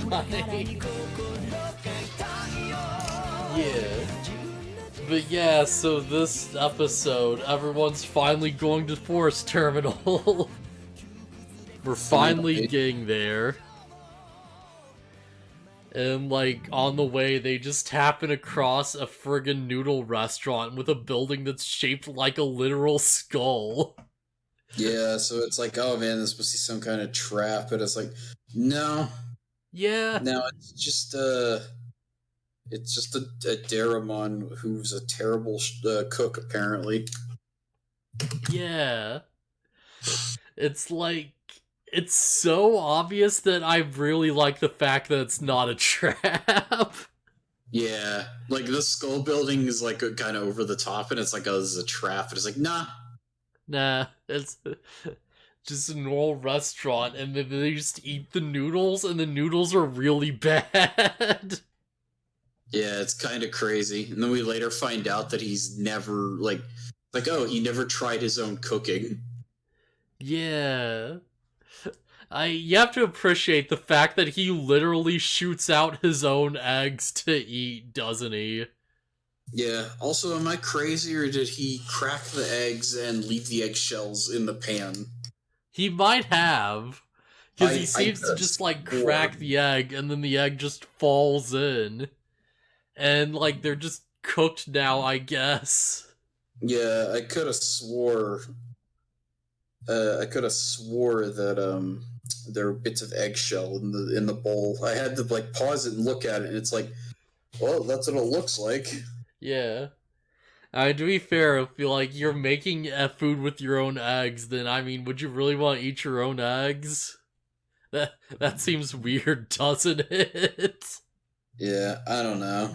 fine. Yeah. But yeah, so this episode, everyone's finally going to Forest Terminal. We're finally getting there. And, like, on the way, they just happen across a friggin' noodle restaurant with a building that's shaped like a literal skull. Yeah, so it's like, oh man, this must be some kind of trap, but it's like, no. Yeah. No, it's just a Daramon who's a terrible cook, apparently. Yeah. It's like, it's so obvious that I really like the fact that it's not a trap. Yeah, like the skull building is like kind of over the top, and it's like, oh, this is a trap. And it's like, nah. Nah, it's just a normal restaurant, and then they just eat the noodles, and the noodles are really bad. Yeah, it's kind of crazy. And then we later find out that he's never, oh, he never tried his own cooking. Yeah. You have to appreciate the fact that he literally shoots out his own eggs to eat, doesn't he? Yeah. Also, am I crazy, or did he crack the eggs and leave the eggshells in the pan? He might have. Because he seems to just, like, crack the egg, and then the egg just falls in. And, like, they're just cooked now, I guess. Yeah, I could have swore that there were bits of eggshell in the bowl. I had to like pause it and look at it, and it's like, well, that's what it looks like. Yeah. To be fair, if you're making food with your own eggs, then I mean, would you really want to eat your own eggs? That seems weird, doesn't it? Yeah, I don't know.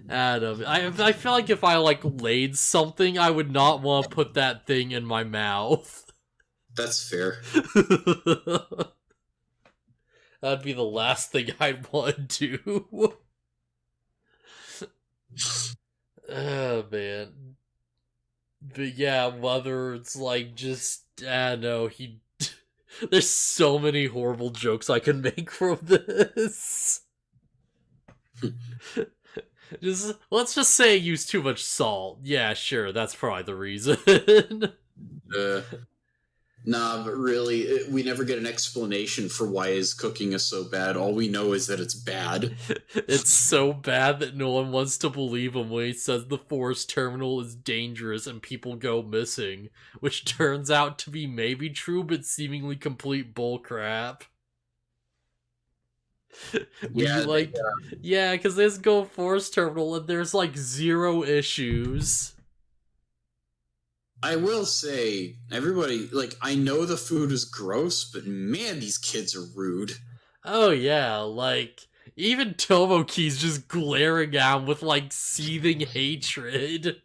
Adam, I feel like if I laid something, I would not want to put that thing in my mouth. That's fair. That'd be the last thing I'd want to do. Oh man. But yeah, whether it's just I don't know, there's so many horrible jokes I can make from this. Let's just say I use too much salt. Yeah, sure, that's probably the reason. Nah, but really, we never get an explanation for why his cooking is so bad. All we know is that it's bad. It's so bad that no one wants to believe him when he says the forest terminal is dangerous and people go missing, which turns out to be maybe true, but seemingly complete bullcrap. Yeah, because there's go forest terminal and there's 0 issues. I will say, everybody, I know the food is gross, but man, these kids are rude. Oh yeah, even Tomoki's just glaring at him with seething hatred.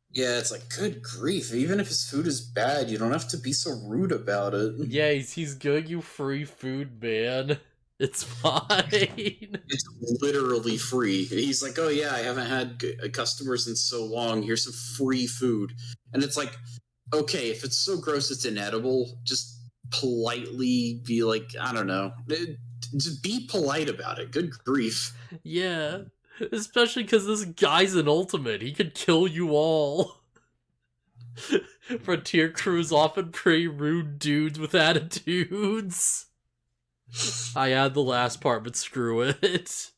Yeah, it's good grief. Even if his food is bad, you don't have to be so rude about it. Yeah, he's giving you free food, man. It's fine. It's literally free. He's like, oh yeah, I haven't had customers in so long. Here's some free food. And it's okay, if it's so gross it's inedible, just politely be I don't know. Just be polite about it. Good grief. Yeah. Especially because this guy's an ultimate. He could kill you all. Frontier crew's often pretty rude dudes with attitudes. I add the last part, but screw it.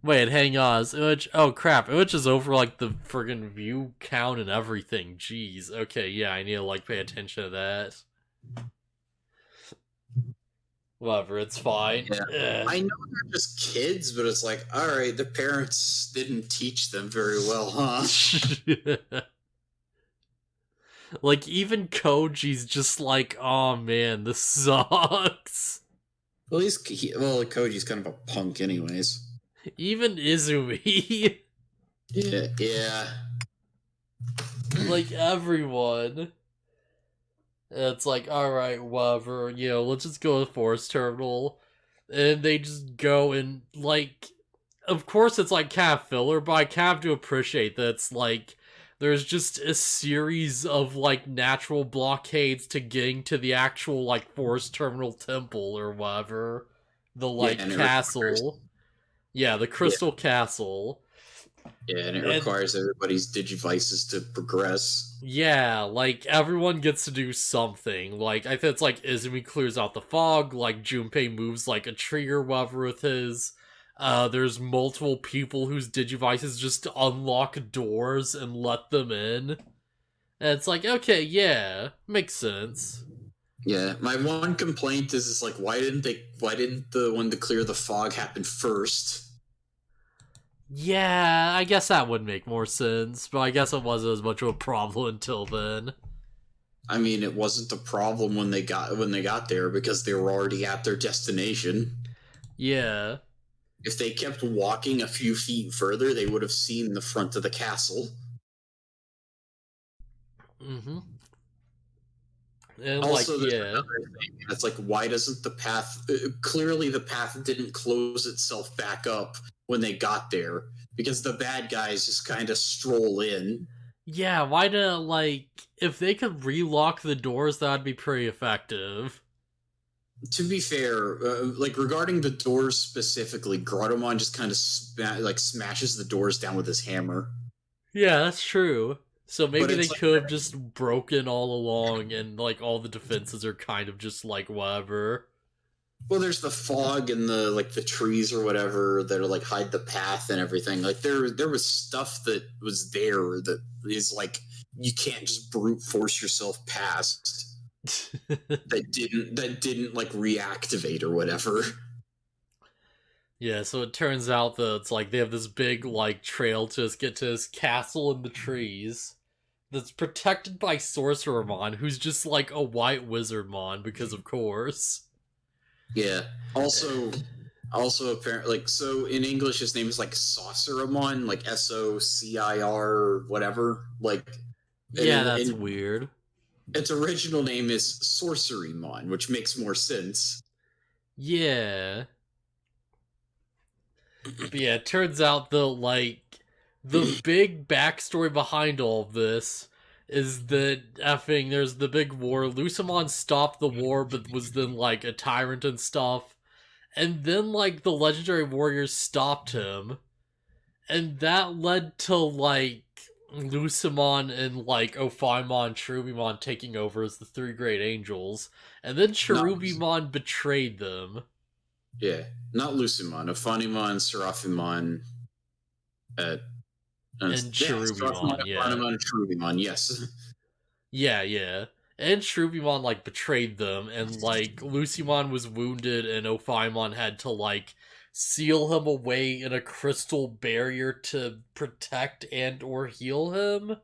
Wait, hang on. Oh crap, Image is over the friggin' view count and everything. Jeez. Okay, yeah, I need to pay attention to that. Whatever, it's fine. Yeah. I know they're just kids, but it's alright, their parents didn't teach them very well, huh? Even Koji's just oh man, this sucks. Well, Koji's kind of a punk anyways. Even Izumi. Yeah. Everyone. It's alright, whatever, let's just go to the forest terminal. And they just go and, of course it's kind of filler, but I kind of do appreciate that it's there's just a series of like natural blockades to getting to the actual like forest terminal temple or whatever, the Yeah, like and it requires castle. Yeah, the yeah, crystal castle. yeah, and it And requires everybody's digivices to progress. yeah, like everyone gets to do something. Like I think it's like Izumi clears out the fog, like Junpei moves like a tree or whatever with his. There's multiple people whose digivices just unlock doors and let them in. And it's like, okay, yeah, makes sense. Yeah, my one complaint is like why didn't the one to clear the fog happen first? Yeah, I guess that would make more sense, but I guess it wasn't as much of a problem until then. I mean, it wasn't a problem when they got there because they were already at their destination. Yeah. If they kept walking a few feet further, they would have seen the front of the castle. Mm-hmm. And like, Also, there's yeah. another thing. It's like, why doesn't the path? Clearly, the path didn't close itself back up when they got there because the bad guys just kind of stroll in. Yeah, why do like if they could relock the doors, that'd be pretty effective. To be fair, like regarding the doors specifically, Grottomon just kind of smashes the doors down with his hammer. Yeah, that's true. So But maybe they it's like, could have just broken all along and like all the defenses are kind of just like whatever. well, there's the fog and the trees or whatever that are like hide the path and everything. Like there was stuff that was there that is like you can't just brute force yourself past that didn't like reactivate or whatever. Yeah, so it turns out that it's like they have this big like trail to just get to his castle in the trees that's protected by Sorcerermon, who's just like a white wizardmon because of course. Yeah. Also apparently like so in English his name is like Sauceramon, like SOCIR whatever. Like and Yeah, that's in weird. its original name is Sorcerymon, which makes more sense. Yeah. But yeah, it turns out the big backstory behind all of this is that effing there's the big war. Lusamon stopped the war but was then like a tyrant and stuff. And then like the legendary warriors stopped him. And that led to like Lusamon and like Ophiomon, Cherubimon taking over as the three great angels. And then Not Cherubimon betrayed them. yeah, not Lucimon, Ophanimon, Seraphimon, uh, And yeah, Seraphimon, Cherubimon, yeah. Ophanimon, and Cherubimon. Yes, Yeah, yeah. And Cherubimon, like, betrayed them, and, like, Lucimon was wounded, and Ophiomon had to, like, seal him away in a crystal barrier to protect and or heal him?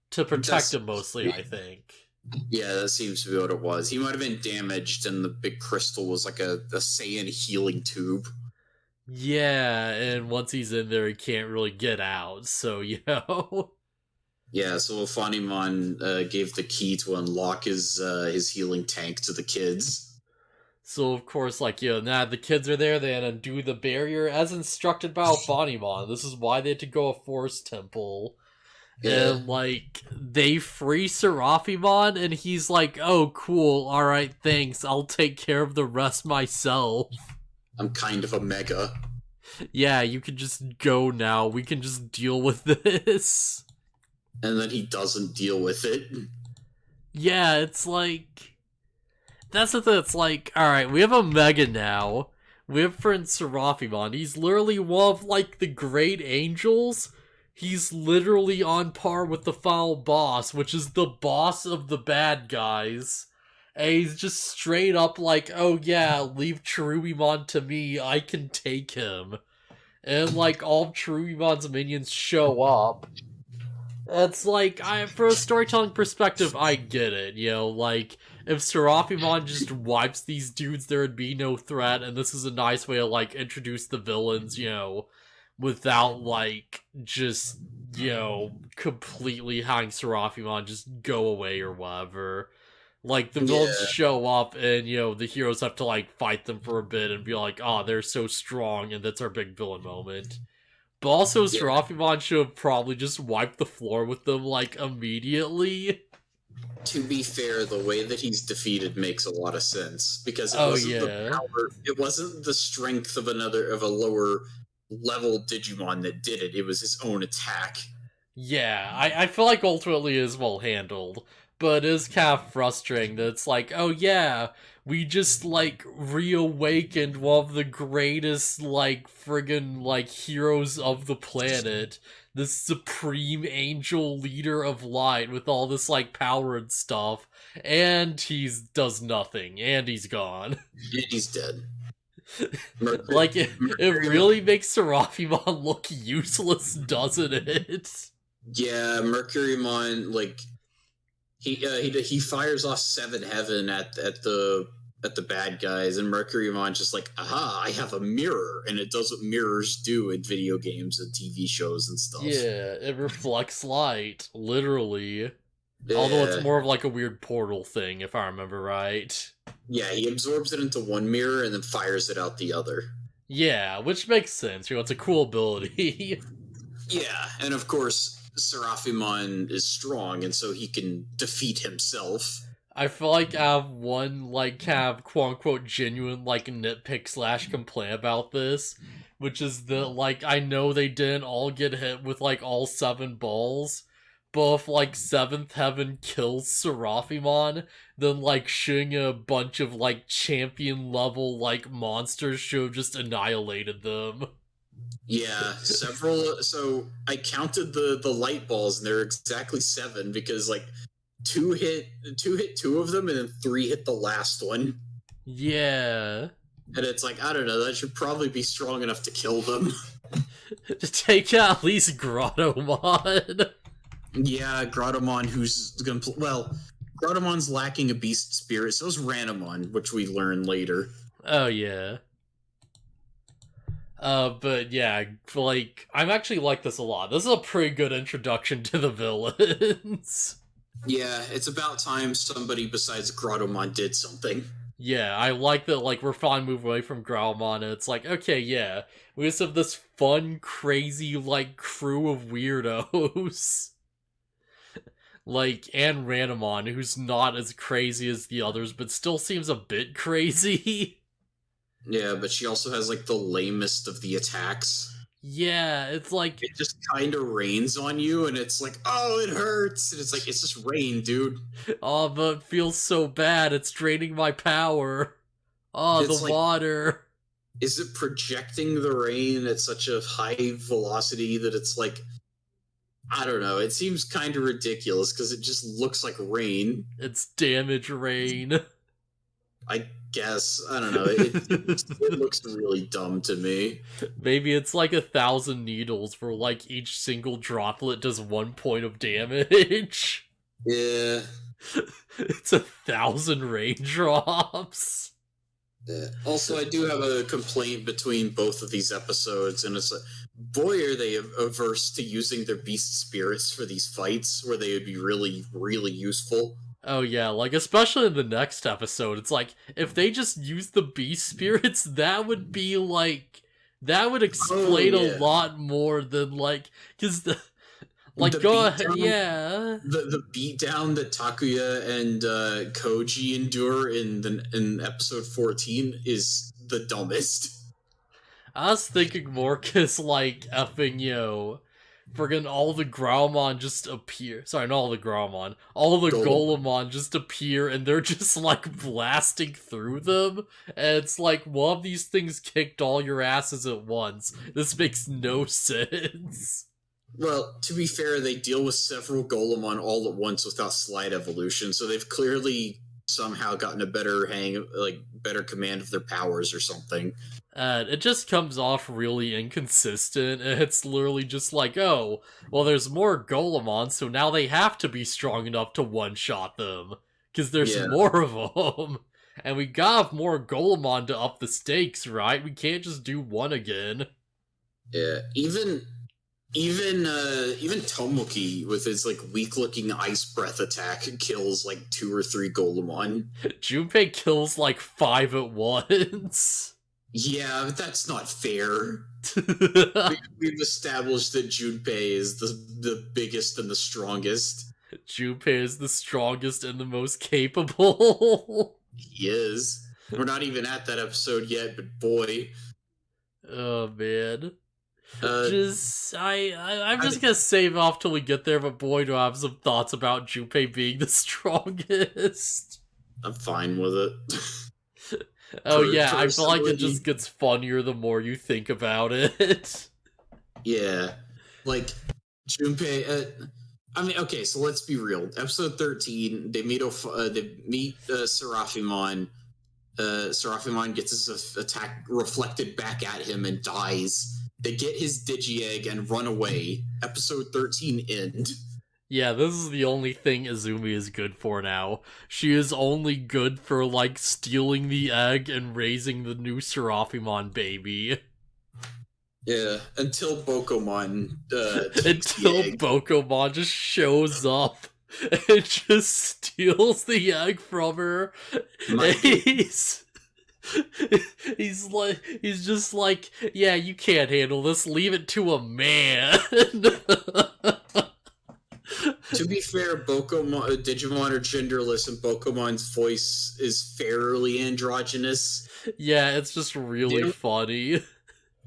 To protect that's him, mostly, I think. yeah, that seems to be what it was. He might have been damaged, and the big crystal was like a Saiyan healing tube. Yeah, and once he's in there, he can't really get out, so, you know... Yeah, so Ophanimon gave the key to unlock his healing tank to the kids. So of course, like, you know, now the kids are there, they undo the barrier as instructed by Ophanimon. This is why they had to go a forest temple. Yeah, And like they free Seraphimon and he's like, oh cool, alright, thanks, I'll take care of the rest myself. I'm kind of a mega. Yeah, you can just go now, we can just deal with this. And then he doesn't deal with it. Yeah, it's like that's the thing, it's like, alright, we have a Mega now. We have friend Seraphimon. He's literally one of like the great angels. He's literally on par with the final boss, which is the boss of the bad guys. And he's just straight up like, oh yeah, leave Cherubimon to me, I can take him. And like all of Cherubimon's minions show up. It's like, for a storytelling perspective, I get it, you know, like, if Seraphimon just wipes these dudes, there would be no threat, and this is a nice way to, like, introduce the villains, you know, without, like, just, you know, completely having Seraphimon just go away or whatever. Like, the villains Yeah, show up, and, you know, the heroes have to, like, fight them for a bit and be like, oh, they're so strong, and that's our big villain moment. But also, Yeah. Seraphimon should have probably just wiped the floor with them, like, immediately. To be fair, the way that he's defeated makes a lot of sense because it Oh, wasn't the yeah. power, it wasn't the strength of a lower level Digimon that did it. It was his own attack. Yeah, I feel like ultimately it is well handled, but it is kind of frustrating that it's like, oh yeah, we just, like, reawakened one of the greatest, like, friggin', like, heroes of the planet, this supreme angel leader of light with all this, like, power and stuff, and does nothing, and he's gone. And he's dead. Like, it really makes Seraphimon look useless, doesn't it? Yeah, Mercurymon, like he fires off Seven Heaven at the bad guys, and Mercurymon's just like, aha, I have a mirror, and it does what mirrors do in video games and TV shows and stuff. Yeah, it reflects light, literally. Yeah. Although it's more of like a weird portal thing, if I remember right. Yeah, he absorbs it into one mirror and then fires it out the other. Yeah, which makes sense. You know, it's a cool ability. Yeah, and of course, Seraphimon is strong, and so he can defeat himself. I feel like I have one, like, kind of quote-unquote genuine, like, nitpick / complaint about this, which is that, like, I know they didn't all get hit with, like, all 7 balls, but if, like, 7th Heaven kills Seraphimon, then, like, shooting a bunch of, like, champion-level, like, monsters should have just annihilated them. Yeah, several. So I counted the light balls, and they're exactly 7 because like two hit 2 of them, and then 3 hit the last one. Yeah. And it's like, I don't know, that should probably be strong enough to kill them. To take out at least Grottomon. Yeah, Grottomon, who's gonna well, Grottomon's lacking a beast spirit. So is Ranamon, which we learn later. Oh yeah. But yeah, like, I'm actually like this a lot. This is a pretty good introduction to the villains. Yeah, it's about time somebody besides Grottomon did something. Yeah, I like that, like, we're finally moving away from Growlmon, and it's like, okay, yeah, we just have this fun, crazy, like, crew of weirdos. Like, and Ranamon, who's not as crazy as the others, but still seems a bit crazy. Yeah, but she also has like the lamest of the attacks. Yeah, it's like, It just kind of rains on you, and it's like, oh, it hurts. And it's like, it's just rain, dude. oh, but it feels so bad, it's draining my power. Oh, It's the like- water. Is it projecting the rain at such a high velocity that it's like, I don't know. It seems kind of ridiculous because it just looks like rain. It's damage rain. I guess. I don't know. It looks really dumb to me. Maybe it's like 1,000 needles where, like, each single droplet does 1 point of damage. Yeah. It's 1,000 raindrops. Yeah. Also, I do have a complaint between both of these episodes, and it's like, boy, are they averse to using their beast spirits for these fights, where they would be really, really useful. Oh yeah, like, especially in the next episode, it's like, if they just use the beast spirits, that would be, like, that would explain a lot more than, like, because like, The go ahead, beatdown- yeah. The beatdown that Takuya and Koji endure in episode 14 is the dumbest. I was thinking more because, like, effing, friggin' all the Growlmon just appear. Sorry, not all the Growlmon. All the Golemon just appear, and they're just, like, blasting through them. And it's like, one of these things kicked all your asses at once. This makes no sense. Well, to be fair, they deal with several Golemon all at once without slight evolution, so they've clearly somehow gotten a better better command of their powers or something. It just comes off really inconsistent, and it's literally just like, oh, well, there's more Golemon, so now they have to be strong enough to one-shot them, because there's more of them. And we gotta have more Golemon to up the stakes, right? We can't just do one again. Yeah, even Tomoki with his like weak-looking ice breath attack kills like 2 or 3 Golemon. Junpei kills like 5 at once. Yeah, but that's not fair. We've established that Junpei is the biggest and the strongest. Junpei is the strongest and the most capable. He is. We're not even at that episode yet, but boy. Oh man. Uh, I'm I just gonna save off till we get there, but boy, do I have some thoughts about Junpei being the strongest. I'm fine with it. Oh yeah, I feel like it Personally, just gets funnier the more you think about it. yeah. Like, Junpei, I mean, okay, so let's be real. Episode 13, they meet Seraphimon. Seraphimon gets his attack reflected back at him and dies. They get his Digi-Egg and run away. Episode 13 end. Yeah, this is the only thing Izumi is good for now. She is only good for, like, stealing the egg and raising the new Seraphimon baby. Yeah, until Bokomon Until Bokomon just shows up and just steals the egg from her. He's just like, yeah, you can't handle this, leave it to a man. To be fair, Digimon are genderless, and Bokomon's voice is fairly androgynous. Yeah, it's just really funny.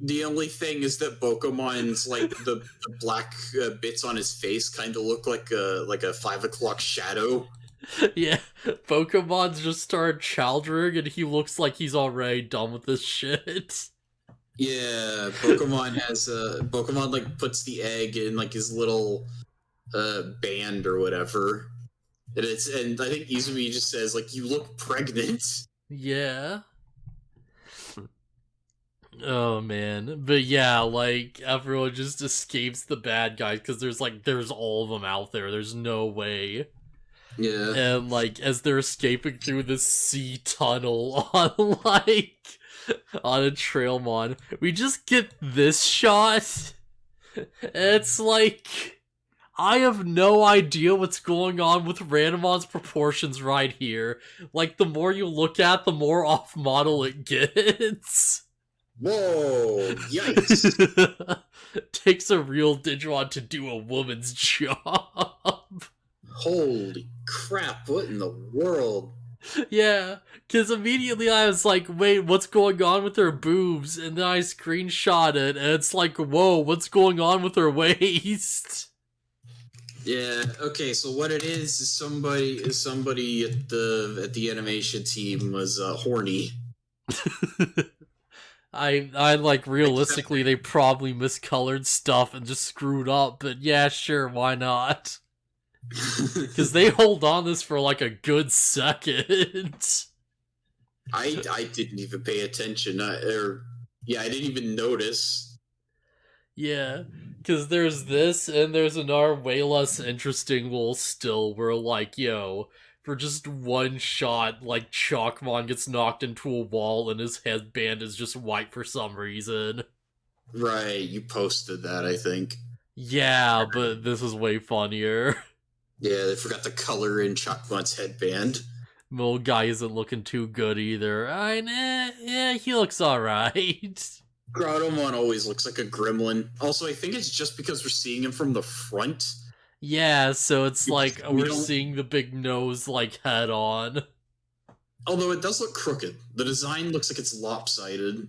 The only thing is that Bokomon's like the black bits on his face kind of look like a 5 o'clock shadow. Yeah, Pokemon's just started childering, and he looks like he's already done with this shit. Yeah, Pokemon like puts the egg in like his little band or whatever, and I think Izumi just says like, "You look pregnant." Yeah. Oh man, but yeah, like everyone just escapes the bad guys because there's all of them out there. There's no way. Yeah. And like as they're escaping through this sea tunnel on on a Trailmon, we just get this shot. It's like I have no idea what's going on with Randomon's proportions right here. Like the more you look at, the more off model it gets. Whoa! Yikes! Takes a real Digimon to do a woman's job. Holy crap! What in the world? Yeah, because immediately I was like, wait, what's going on with her boobs? And then I screenshot it, and it's like, whoa, what's going on with her waist? Yeah. Okay. So what it is somebody at the animation team was horny. I like realistically they probably miscolored stuff and just screwed up, but yeah, sure, why not? Because they hold on this for like a good second. I didn't even pay attention. I didn't even notice. Yeah, because there's this, and there's another way less interesting little still where, like, yo, for just one shot, like, Chalkmon gets knocked into a wall and his headband is just white for some reason. Right, you posted that, I think. Yeah, but this is way funnier. Yeah, they forgot the color in Chalkmon's headband. Little guy isn't looking too good either. Yeah, he looks alright. Grottomon always looks like a gremlin. Also, I think it's just because we're seeing him from the front. Yeah, so it's like we're seeing the big nose like head on. Although it does look crooked. The design looks like it's lopsided.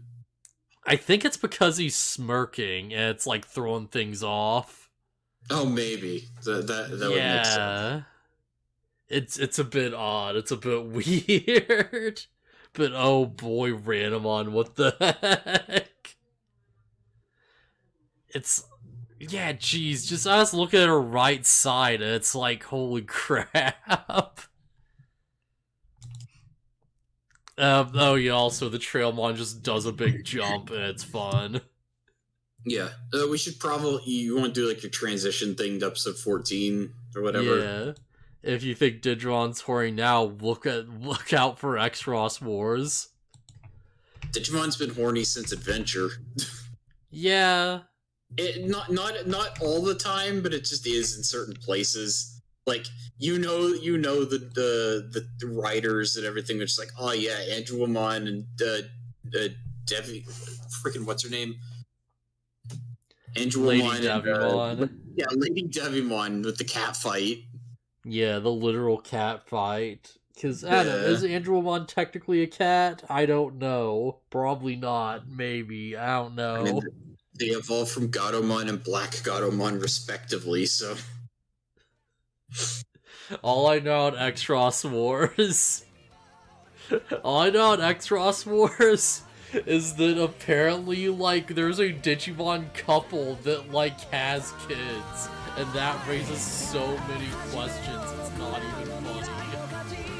I think it's because he's smirking and it's like throwing things off. Oh, maybe. That would make sense. It's a bit odd. It's a bit weird. But oh boy, Randomon, what the heck? Yeah, geez, just I was looking at her right side and it's like, holy crap. Oh yeah, also the Trailmon just does a big jump and it's fun. Yeah, we should probably, you want to do like your transition thing to episode 14 or whatever. Yeah. If you think Digimon's horny now, look out for X-Ross Wars. Digimon's been horny since Adventure. Yeah. Not all the time, but it just is in certain places. Like the writers and everything are just like, oh yeah, Andrewamon and freaking what's her name? Lady Angelmon Devimon. and yeah, Lady Devimon with the cat fight. Yeah, the literal cat fight. Because, I don't know, is Angelmon technically a cat? I don't know. Probably not. Maybe. I don't know. I mean, they evolved from Gatomon and Black Gatomon, respectively, so... All I know on X-Ross Wars... All I know on X-Ross Wars is that apparently, like, there's a Digimon couple that, like, has kids. And that raises so many questions, it's not even funny.